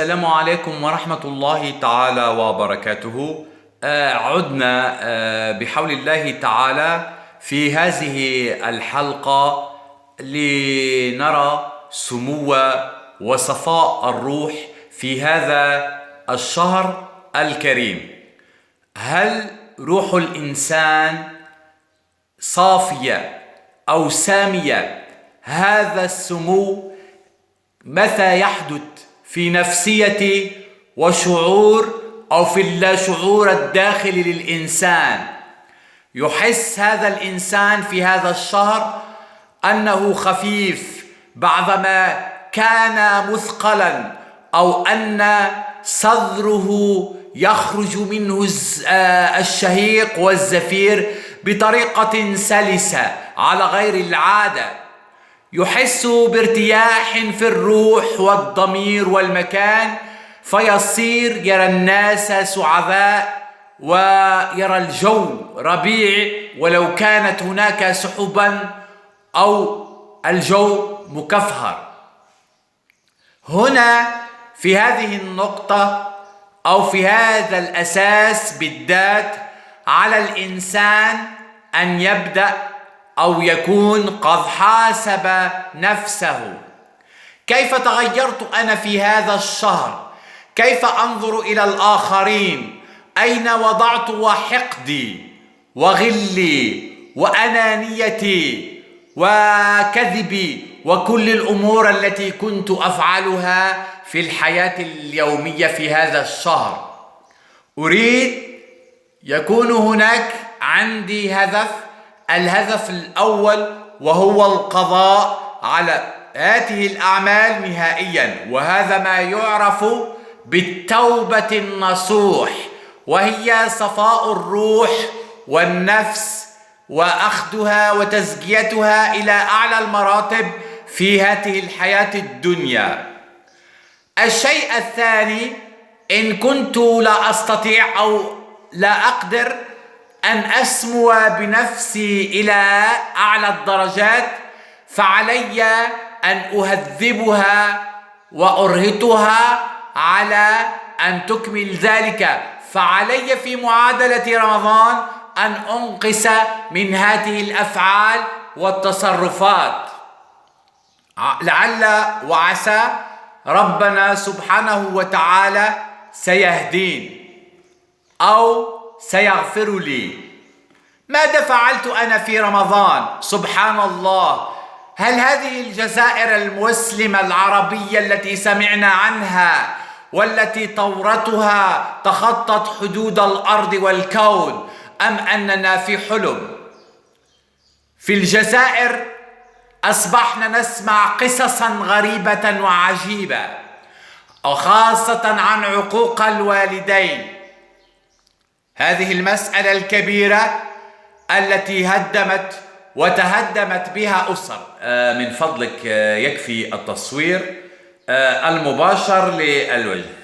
السلام عليكم ورحمة الله تعالى وبركاته. عدنا بحول الله تعالى في هذه الحلقة لنرى سمو وصفاء الروح في هذا الشهر الكريم. هل روح الإنسان صافية أو سامية؟ هذا السمو متى يحدث؟ في نفسية وشعور أو في اللاشعور الداخلي للإنسان. يحس هذا الإنسان في هذا الشهر أنه خفيف بعدما كان مثقلا، أو أن صدره يخرج منه الشهيق والزفير بطريقة سلسة على غير العادة. يحس بارتياح في الروح والضمير والمكان، فيصير يرى الناس سعداء ويرى الجو ربيع ولو كانت هناك سحبا أو الجو مكفهر. هنا في هذه النقطة أو في هذا الأساس بالذات على الإنسان أن يبدأ أو يكون قد حاسب نفسه. كيف تغيرت أنا في هذا الشهر؟ كيف أنظر إلى الآخرين؟ أين وضعت حقدي وغلي وأنانيتي وكذبي وكل الأمور التي كنت أفعلها في الحياة اليومية في هذا الشهر؟ أريد يكون هناك عندي هدف. الهدف الأول وهو القضاء على هذه الأعمال نهائيا، وهذا ما يعرف بالتوبة النصوح، وهي صفاء الروح والنفس وأخذها وتزكيتها إلى أعلى المراتب في هذه الحياة الدنيا. الشيء الثاني، إن كنت لا أستطيع أو لا أقدر أن أسمو بنفسي إلى أعلى الدرجات، فعلي أن أهذبها وأرهطها على أن تكمل ذلك. فعلي في معادلة رمضان أن أنقص من هذه الأفعال والتصرفات. لعل وعسى ربنا سبحانه وتعالى سيهدين أو سيغفر لي. ماذا فعلت أنا في رمضان؟ سبحان الله، هل هذه الجزائر المسلمة العربية التي سمعنا عنها والتي ثورتها تخطت حدود الأرض والكون، أم أننا في حلم؟ في الجزائر أصبحنا نسمع قصصا غريبة وعجيبة، وخاصة عن عقوق الوالدين. هذه المسألة الكبيرة التي هدمت وتهدمت بها أسر. من فضلك يكفي التصوير المباشر للوجه.